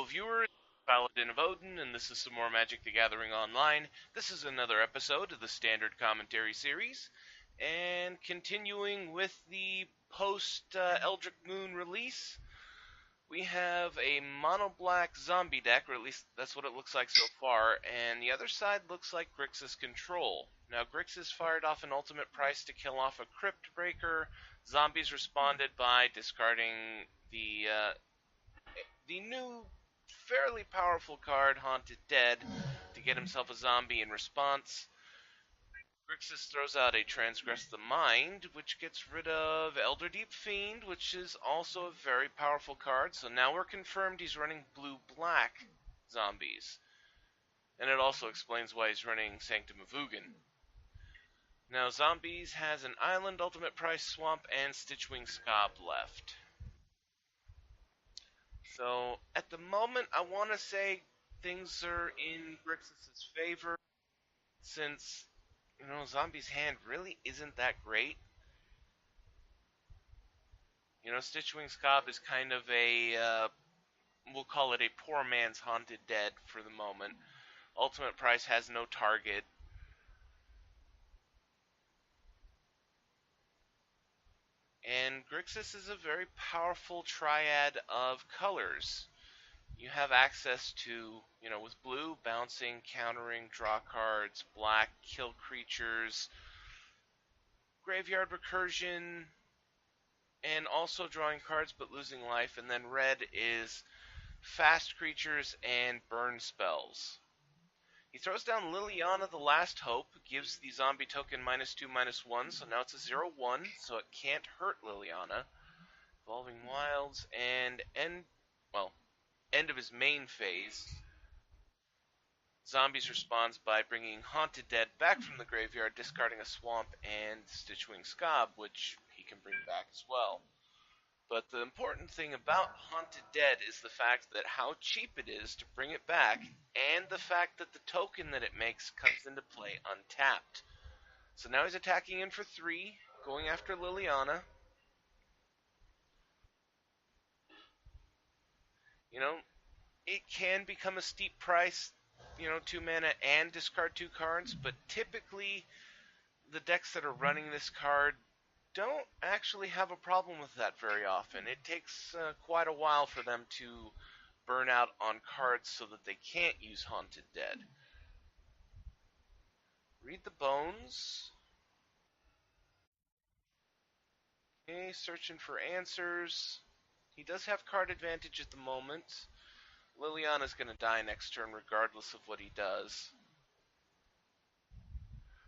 viewers, Paladin of Odin, and this is some more Magic the Gathering Online. This is another episode of the Standard Commentary series, and continuing with the post-Eldritch Moon release, we have a mono-black zombie deck, or at least that's what it looks like so far, and the other side looks like Grixis Control. Now, Grixis fired off an ultimate price to kill off a Crypt Breaker. Zombies responded by discarding the new, fairly powerful card, Haunted Dead, to get himself a zombie in response. Grixis throws out a Transgress the Mind, which gets rid of Elder Deep Fiend, which is also a very powerful card. So now we're confirmed he's running blue-black zombies. And it also explains why he's running Sanctum of Ugin. Now, Zombies has an Island, Ultimate Price, Swamp, and Stitchwing Scob left. So, at the moment, I want to say things are in Grixis' favor, since, Zombie's hand really isn't that great. Stitchwing Scob is kind of we'll call it a poor man's Haunted Dead for the moment. Ultimate Price has no target. And Grixis is a very powerful triad of colors. You have access to, with blue, bouncing, countering, draw cards, black, kill creatures, graveyard recursion, and also drawing cards but losing life, and then red is fast creatures and burn spells. He throws down Liliana the Last Hope, gives the zombie token -2/-1, so now it's a 0/1, so it can't hurt Liliana. Evolving Wilds, and end of his main phase. Zombies responds by bringing Haunted Dead back from the graveyard, discarding a Swamp and Stitchwing Scob, which he can bring back as well. But the important thing about Haunted Dead is the fact that how cheap it is to bring it back, and the fact that the token that it makes comes into play untapped. So now he's attacking in for 3, going after Liliana. It can become a steep price, 2 mana and discard 2 cards, but typically the decks that are running this card don't actually have a problem with that very often. It takes quite a while for them to burn out on cards so that they can't use Haunted Dead. Read the Bones. Okay, searching for answers. He does have card advantage at the moment. Liliana's going to die next turn regardless of what he does.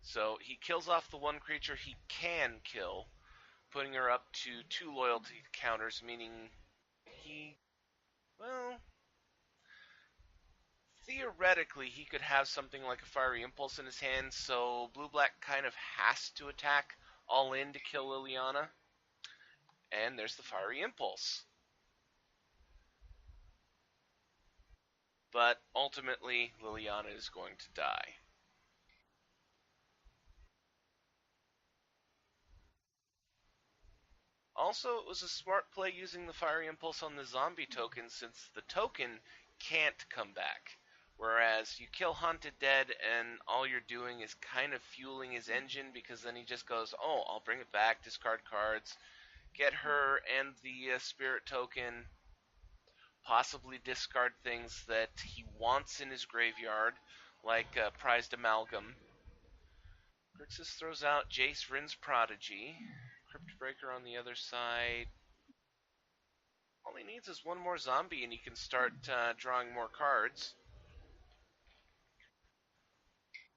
So he kills off the one creature he can kill, putting her up to 2 loyalty counters, meaning theoretically he could have something like a Fiery Impulse in his hand, so blue-black kind of has to attack all in to kill Liliana. And there's the Fiery Impulse. But ultimately, Liliana is going to die. Also, it was a smart play using the Fiery Impulse on the zombie token, since the token can't come back. Whereas you kill Haunted Dead and all you're doing is kind of fueling his engine, because then he just goes, oh, I'll bring it back, discard cards, get her and the spirit token, possibly discard things that he wants in his graveyard, like Prized Amalgam. Grixis throws out Jace Rin's Prodigy. Crypt Breaker on the other side. All he needs is one more zombie and he can start drawing more cards.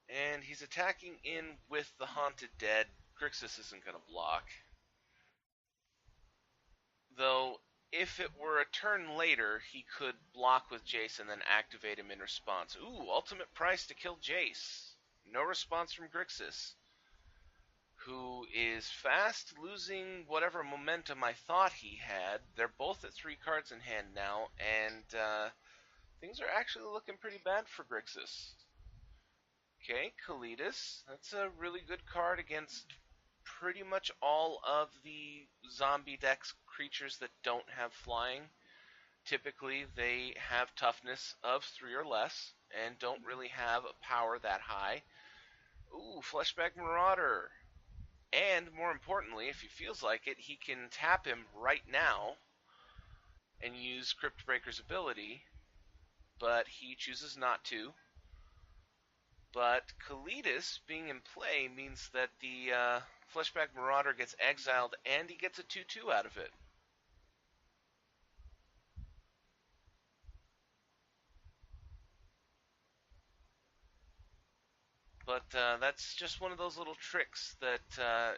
And he's attacking in with the Haunted Dead. Grixis isn't going to block. Though, if it were a turn later, he could block with Jace and then activate him in response. Ooh, ultimate price to kill Jace. No response from Grixis, who is fast losing whatever momentum I thought he had. They're both at 3 cards in hand now, and things are actually looking pretty bad for Grixis. Okay, Kalidas. That's a really good card against pretty much all of the zombie deck's creatures that don't have flying. Typically, they have toughness of 3 or less and don't really have a power that high. Ooh, Fleshback Marauder. And more importantly, if he feels like it, he can tap him right now and use Cryptbreaker's ability, but he chooses not to. But Kalidas being in play means that the Fleshback Marauder gets exiled and he gets a 2/2 out of it. But that's just one of those little tricks that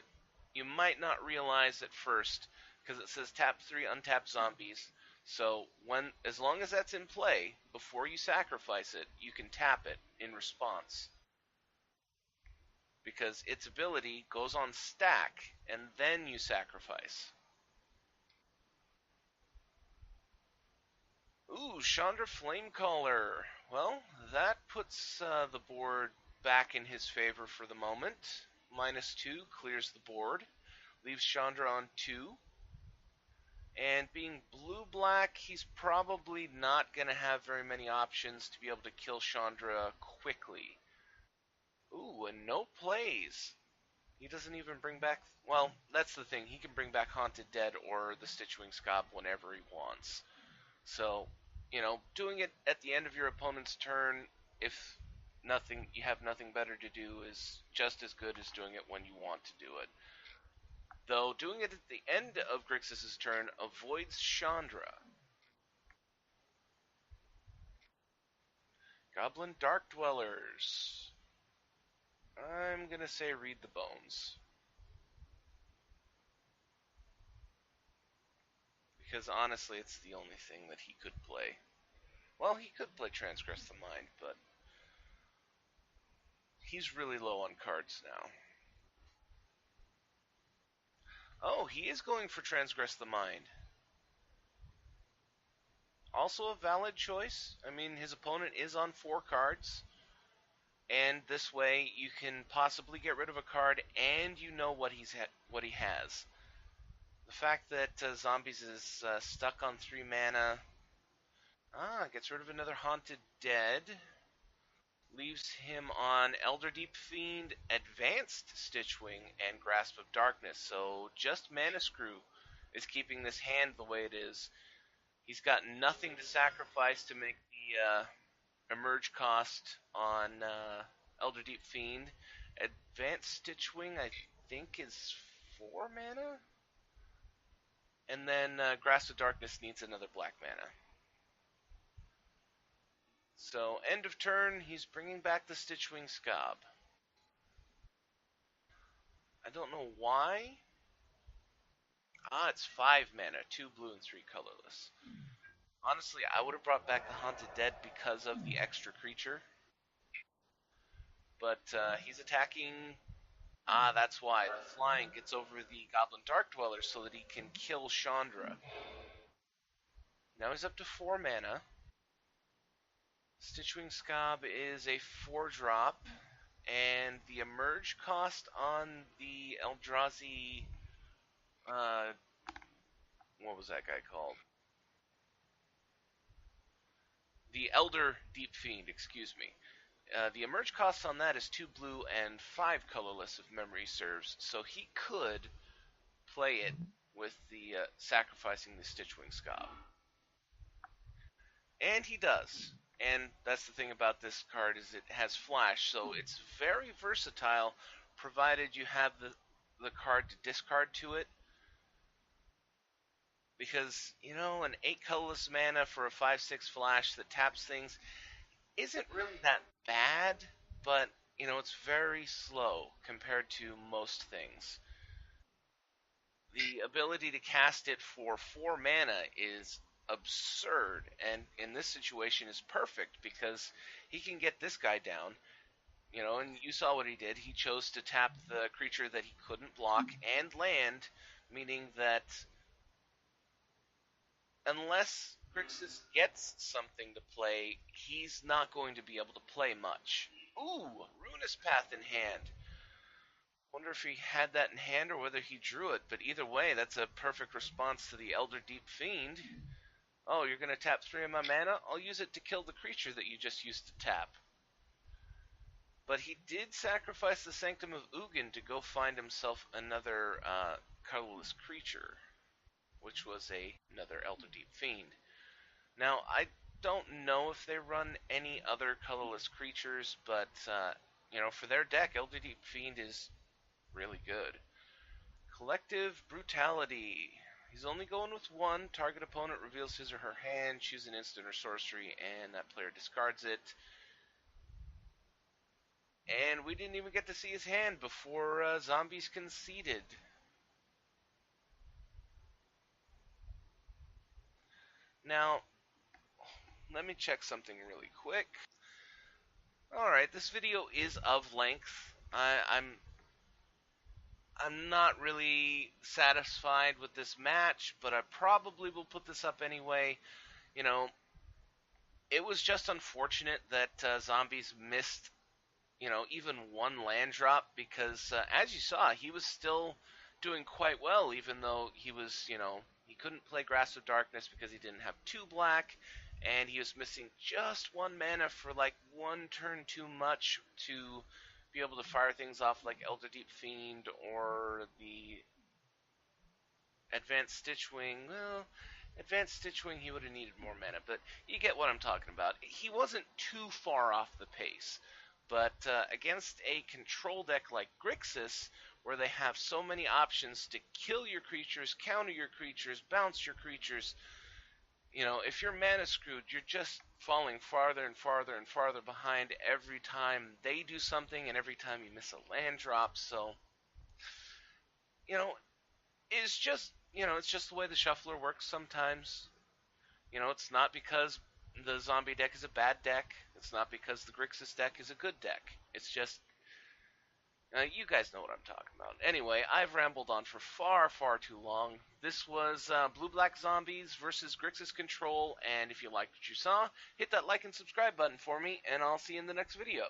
you might not realize at first, because it says tap 3 untapped zombies. So as long as that's in play, before you sacrifice it, you can tap it in response. Because its ability goes on stack, and then you sacrifice. Ooh, Chandra Flamecaller. Well, that puts the board back in his favor for the moment. -2 clears the board, leaves Chandra on 2. And being blue-black, he's probably not going to have very many options to be able to kill Chandra quickly. Ooh, and no plays. He doesn't even bring back... Well, that's the thing. He can bring back Haunted Dead or the Stitchwing Scob whenever he wants. So, doing it at the end of your opponent's turn, if you have nothing better to do, is just as good as doing it when you want to do it. Though doing it at the end of Grixis' turn avoids Chandra. Goblin Dark Dwellers. I'm gonna say read the bones. Because honestly, it's the only thing that he could play. Well, he could play Transgress the Mind, but he's really low on cards now. Oh, he is going for Transgress the Mind. Also a valid choice. I mean, his opponent is on 4 cards. And this way, you can possibly get rid of a card, and you know what what he has. The fact that Zombies is stuck on 3 mana, gets rid of another Haunted Dead, leaves him on Elder Deep Fiend, Advanced Stitchwing, and Grasp of Darkness. So just Mana Screw is keeping this hand the way it is. He's got nothing to sacrifice to make the Emerge cost on Elder Deep Fiend. Advanced Stitchwing, I think, is 4 mana? And then Grasp of Darkness needs another black mana. So, end of turn, he's bringing back the Stitchwing Scob. I don't know why. It's 5 mana, 2 blue and 3 colorless. Honestly, I would have brought back the Haunted Dead because of the extra creature. But he's attacking... that's why. The flying gets over the Goblin Dark Dweller so that he can kill Chandra. Now he's up to 4 mana. Stitchwing Scob is a 4-drop, and the Emerge cost on the Eldrazi... what was that guy called? The Elder Deep Fiend, excuse me. The Emerge cost on that is 2 blue and 5 colorless, if memory serves, so he could play it with the sacrificing the Stitchwing Scob. And he does. And that's the thing about this card, is it has flash, so it's very versatile, provided you have the card to discard to it. Because, an 8 colorless mana for a 5/6 flash that taps things isn't really that bad, but, it's very slow compared to most things. The ability to cast it for 4 mana is absurd, and in this situation is perfect because he can get this guy down, and you saw what he did. He chose to tap the creature that he couldn't block and land, meaning that unless Grixis gets something to play, he's not going to be able to play much. Ooh, Ruinous Path in hand. Wonder if he had that in hand or whether he drew it, but either way, that's a perfect response to the Elder Deep Fiend. Oh, you're going to tap 3 of my mana? I'll use it to kill the creature that you just used to tap. But he did sacrifice the Sanctum of Ugin to go find himself another colorless creature, which was another Elder Deep Fiend. Now, I don't know if they run any other colorless creatures, but, for their deck, Elder Deep Fiend is really good. Collective Brutality. He's only going with one. Target opponent reveals his or her hand, choose an instant or sorcery, and that player discards it. And we didn't even get to see his hand before zombies conceded. Now, let me check something really quick. Alright, this video is of length. I'm not really satisfied with this match, but I probably will put this up anyway. You know, it was just unfortunate that zombies missed, even one land drop because, as you saw, he was still doing quite well, even though he was, he couldn't play Grasp of Darkness because he didn't have 2 black, and he was missing just 1 mana for like 1 turn too much to be able to fire things off like Elder Deep Fiend or the Advanced Stitchwing. Well, Advanced Stitchwing, he would have needed more mana, but you get what I'm talking about. He wasn't too far off the pace, but against a control deck like Grixis, where they have so many options to kill your creatures, counter your creatures, bounce your creatures, if you're mana screwed, you're just falling farther and farther and farther behind every time they do something and every time you miss a land drop. So, you know, it's just the way the shuffler works sometimes. It's not because the zombie deck is a bad deck. It's not because the Grixis deck is a good deck. It's just you guys know what I'm talking about. Anyway, I've rambled on for far, far too long. This was Blue-Black Zombies versus Grixis Control, and if you liked what you saw, hit that like and subscribe button for me, and I'll see you in the next video.